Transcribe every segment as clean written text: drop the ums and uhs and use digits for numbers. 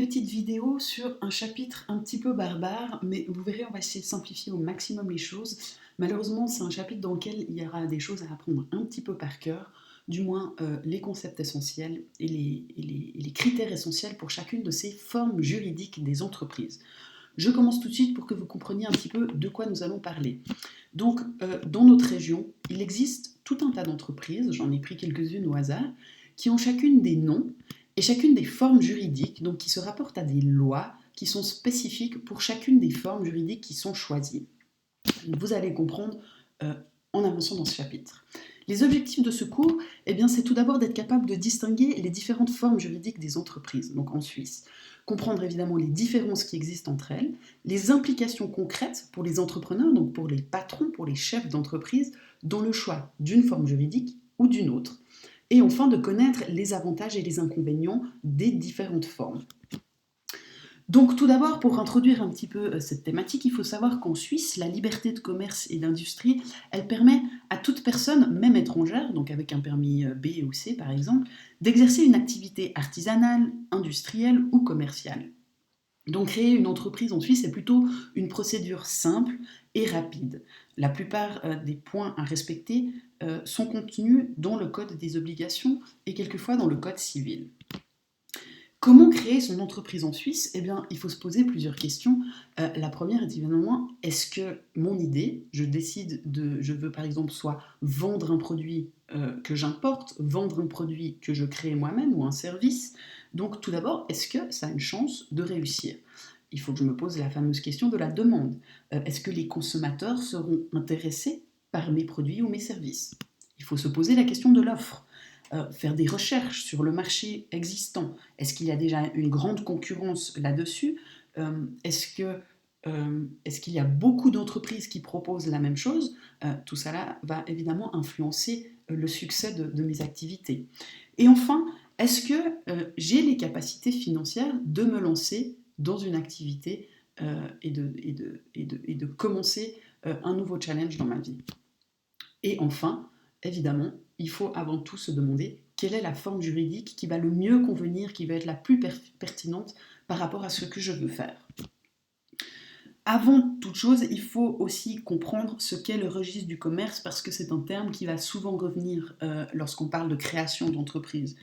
Petite vidéo sur un chapitre un petit peu barbare, mais vous verrez, on va essayer de simplifier au maximum les choses. Malheureusement, c'est un chapitre dans lequel il y aura des choses à apprendre un petit peu par cœur, du moins les concepts essentiels et les critères essentiels pour chacune de ces formes juridiques des entreprises. Je commence tout de suite pour que vous compreniez un petit peu de quoi nous allons parler. Donc, dans notre région, il existe tout un tas d'entreprises, j'en ai pris quelques-unes au hasard, qui ont chacune des noms et chacune des formes juridiques, donc qui se rapportent à des lois qui sont spécifiques pour chacune des formes juridiques qui sont choisies. Vous allez comprendre en avançant dans ce chapitre. Les objectifs de ce cours, c'est tout d'abord d'être capable de distinguer les différentes formes juridiques des entreprises, donc en Suisse. Comprendre évidemment les différences qui existent entre elles, les implications concrètes pour les entrepreneurs, donc pour les patrons, pour les chefs d'entreprise, dans le choix d'une forme juridique ou d'une autre. Et enfin, de connaître les avantages et les inconvénients des différentes formes. Donc tout d'abord, pour introduire un petit peu cette thématique, il faut savoir qu'en Suisse, la liberté de commerce et d'industrie, elle permet à toute personne, même étrangère, donc avec un permis B ou C par exemple, d'exercer une activité artisanale, industrielle ou commerciale. Donc créer une entreprise en Suisse est plutôt une procédure simple et rapide. La plupart des points à respecter sont contenus dans le code des obligations et quelquefois dans le code civil. Comment créer son entreprise en Suisse? Il faut se poser plusieurs questions. La première est évidemment, est-ce que mon idée, je veux par exemple soit vendre un produit que j'importe, vendre un produit que je crée moi-même ou un service. Donc tout d'abord, est-ce que ça a une chance de réussir? Il faut que je me pose la fameuse question de la demande. Est-ce que les consommateurs seront intéressés par mes produits ou mes services? Il faut se poser la question de l'offre. Faire des recherches sur le marché existant. Est-ce qu'il y a déjà une grande concurrence là-dessus? Est-ce qu'il y a beaucoup d'entreprises qui proposent la même chose? Tout cela va évidemment influencer le succès de mes activités. Et enfin, est-ce que j'ai les capacités financières de me lancer dans une activité et de commencer un nouveau challenge dans ma vie? Et enfin, évidemment, il faut avant tout se demander quelle est la forme juridique qui va le mieux convenir, qui va être la plus pertinente par rapport à ce que je veux faire. Avant toute chose, il faut aussi comprendre ce qu'est le registre du commerce parce que c'est un terme qui va souvent revenir lorsqu'on parle de création d'entreprise.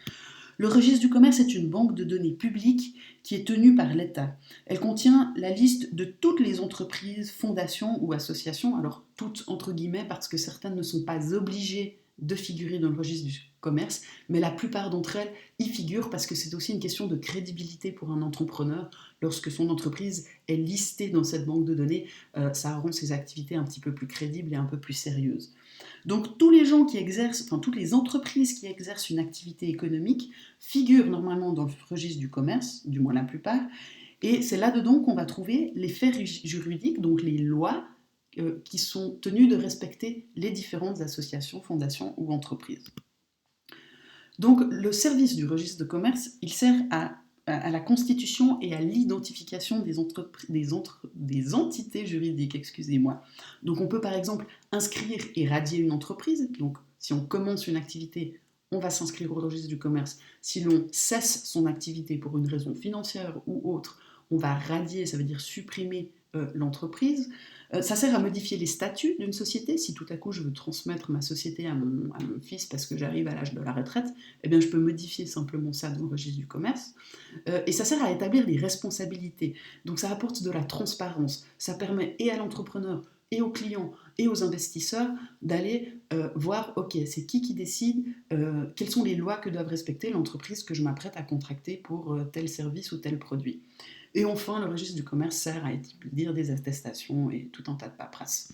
Le registre du commerce est une banque de données publique qui est tenue par l'État. Elle contient la liste de toutes les entreprises, fondations ou associations, alors toutes entre guillemets parce que certaines ne sont pas obligées de figurer dans le registre du commerce, mais la plupart d'entre elles y figurent parce que c'est aussi une question de crédibilité pour un entrepreneur. Lorsque son entreprise est listée dans cette banque de données, ça rend ses activités un petit peu plus crédibles et un peu plus sérieuses. Donc tous les gens qui exercent, enfin toutes les entreprises qui exercent une activité économique figurent normalement dans le registre du commerce, du moins la plupart, et c'est là-dedans qu'on va trouver les faits juridiques, donc les lois qui sont tenues de respecter les différentes associations, fondations ou entreprises. Donc le service du registre de commerce, il sert à la constitution et à l'identification des entités juridiques, excusez-moi. Donc on peut par exemple inscrire et radier une entreprise. Donc si on commence une activité, on va s'inscrire au registre du commerce. Si l'on cesse son activité pour une raison financière ou autre, on va radier, ça veut dire supprimer l'entreprise. Ça sert à modifier les statuts d'une société. Si tout à coup je veux transmettre ma société à mon fils parce que j'arrive à l'âge de la retraite, je peux modifier simplement ça dans le registre du commerce. Et ça sert à établir les responsabilités. Donc ça apporte de la transparence. Ça permet et à l'entrepreneur et aux clients et aux investisseurs d'aller voir, ok, c'est qui décide, quelles sont les lois que doivent respecter l'entreprise que je m'apprête à contracter pour tel service ou tel produit. Et enfin, le registre du commerce sert à établir des attestations et tout un tas de paperasses.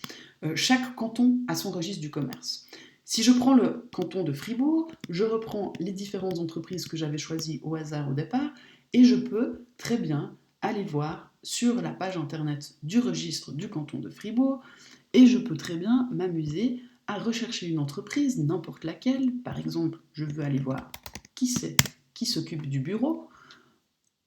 Chaque canton a son registre du commerce. Si je prends le canton de Fribourg, je reprends les différentes entreprises que j'avais choisies au hasard au départ et je peux très bien aller voir sur la page internet du registre du canton de Fribourg et je peux très bien m'amuser à rechercher une entreprise, n'importe laquelle. Par exemple, je veux aller voir qui c'est qui s'occupe du bureau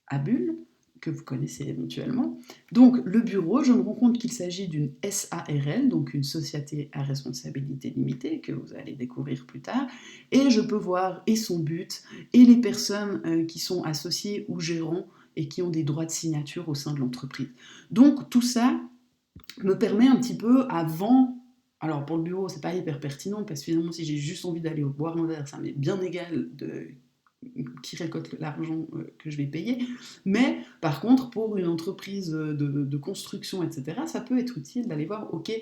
à Bulle, que vous connaissez éventuellement. Donc le bureau, je me rends compte qu'il s'agit d'une SARL, donc une société à responsabilité limitée, que vous allez découvrir plus tard, et je peux voir et son but, et les personnes qui sont associées ou gérants, et qui ont des droits de signature au sein de l'entreprise. Donc tout ça me permet un petit peu avant... Alors pour le bureau, c'est pas hyper pertinent parce que finalement, si j'ai juste envie d'aller boire un verre, ça m'est bien égal de qui récolte l'argent que je vais payer. Mais par contre, pour une entreprise de construction, etc., ça peut être utile d'aller voir, ok,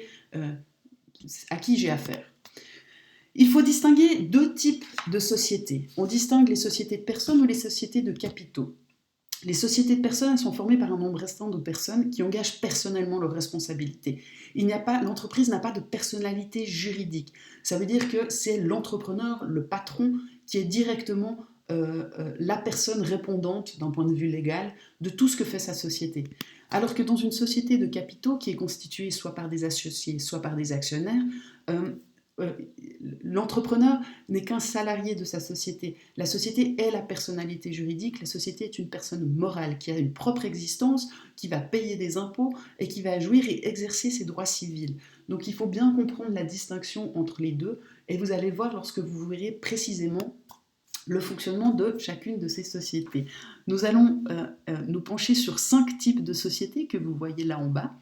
à qui j'ai affaire. Il faut distinguer deux types de sociétés. On distingue les sociétés de personnes ou les sociétés de capitaux. Les sociétés de personnes, elles sont formées par un nombre restreint de personnes qui engagent personnellement leurs responsabilités. L'entreprise n'a pas de personnalité juridique. Ça veut dire que c'est l'entrepreneur, le patron, qui est directement la personne répondante d'un point de vue légal de tout ce que fait sa société. Alors que dans une société de capitaux qui est constituée soit par des associés, soit par des actionnaires, l'entrepreneur n'est qu'un salarié de sa société. La société est la personnalité juridique, la société est une personne morale qui a une propre existence, qui va payer des impôts et qui va jouir et exercer ses droits civils. Donc il faut bien comprendre la distinction entre les deux et vous allez voir lorsque vous verrez précisément le fonctionnement de chacune de ces sociétés. Nous allons nous pencher sur 5 types de sociétés que vous voyez là en bas,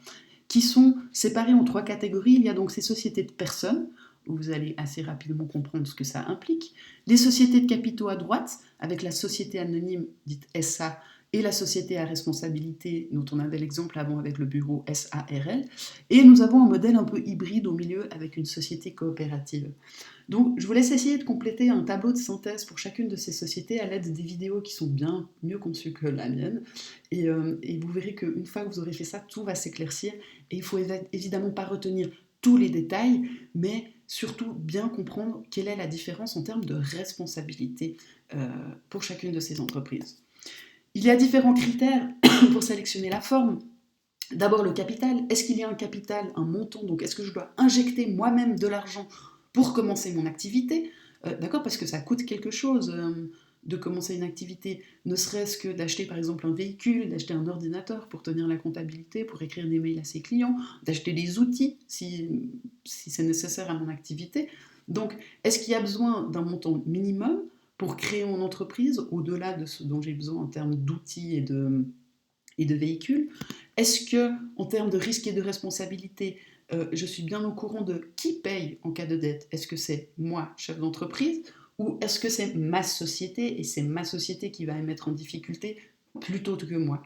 qui sont séparées en 3 catégories. Il y a donc ces sociétés de personnes, où vous allez assez rapidement comprendre ce que ça implique. Les sociétés de capitaux à droite, avec la société anonyme dite SA et la société à responsabilité, dont on avait l'exemple avant avec le bureau SARL. Et nous avons un modèle un peu hybride au milieu avec une société coopérative. Donc je vous laisse essayer de compléter un tableau de synthèse pour chacune de ces sociétés à l'aide des vidéos qui sont bien mieux conçues que la mienne. Et vous verrez qu'une fois que vous aurez fait ça, tout va s'éclaircir. Et il ne faut évidemment pas retenir tous les détails, mais surtout bien comprendre quelle est la différence en termes de responsabilité pour chacune de ces entreprises. Il y a différents critères pour sélectionner la forme. D'abord le capital. Est-ce qu'il y a un capital, un montant? Donc est-ce que je dois injecter moi-même de l'argent pour commencer mon activité? D'accord, parce que ça coûte quelque chose de commencer une activité, ne serait-ce que d'acheter par exemple un véhicule, d'acheter un ordinateur pour tenir la comptabilité, pour écrire des mails à ses clients, d'acheter des outils si c'est nécessaire à mon activité. Donc, est-ce qu'il y a besoin d'un montant minimum pour créer mon entreprise, au-delà de ce dont j'ai besoin en termes d'outils et de véhicules? Est-ce que, en termes de risque et de responsabilité, je suis bien au courant de qui paye en cas de dette? Est-ce que c'est moi, chef d'entreprise, ou est-ce que c'est ma société et c'est ma société qui va me mettre en difficulté plutôt que moi?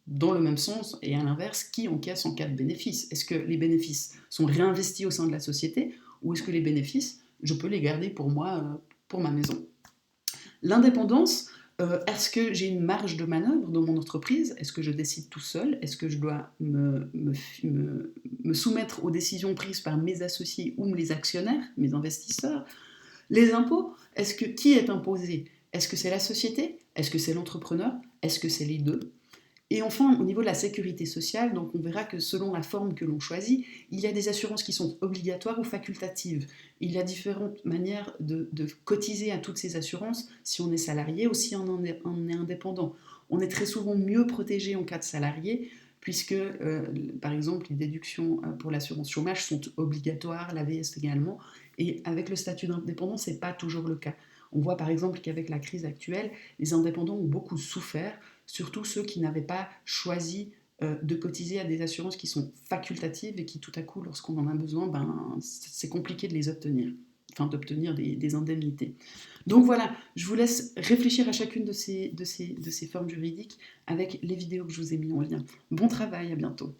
Dans le même sens, et à l'inverse, qui encaisse en cas de bénéfice? Est-ce que les bénéfices sont réinvestis au sein de la société, ou est-ce que les bénéfices, je peux les garder pour moi, pour ma maison? L'indépendance, est-ce que j'ai une marge de manœuvre dans mon entreprise? Est-ce que je décide tout seul? Est-ce que je dois me soumettre aux décisions prises par mes associés ou les actionnaires, mes investisseurs? Les impôts, qui est imposé? Est-ce que c'est la société? Est-ce que c'est l'entrepreneur? Est-ce que c'est les deux? Et enfin, au niveau de la sécurité sociale, donc on verra que selon la forme que l'on choisit, il y a des assurances qui sont obligatoires ou facultatives. Il y a différentes manières de cotiser à toutes ces assurances si on est salarié ou si on est indépendant. On est très souvent mieux protégé en cas de salarié, puisque, par exemple, les déductions pour l'assurance chômage sont obligatoires, l'AVS également, et avec le statut d'indépendant, ce n'est pas toujours le cas. On voit par exemple qu'avec la crise actuelle, les indépendants ont beaucoup souffert, surtout ceux qui n'avaient pas choisi de cotiser à des assurances qui sont facultatives et qui tout à coup, lorsqu'on en a besoin, c'est compliqué de les obtenir, enfin d'obtenir des indemnités. Donc voilà, je vous laisse réfléchir à chacune de ces formes juridiques avec les vidéos que je vous ai mis en lien. Bon travail, à bientôt.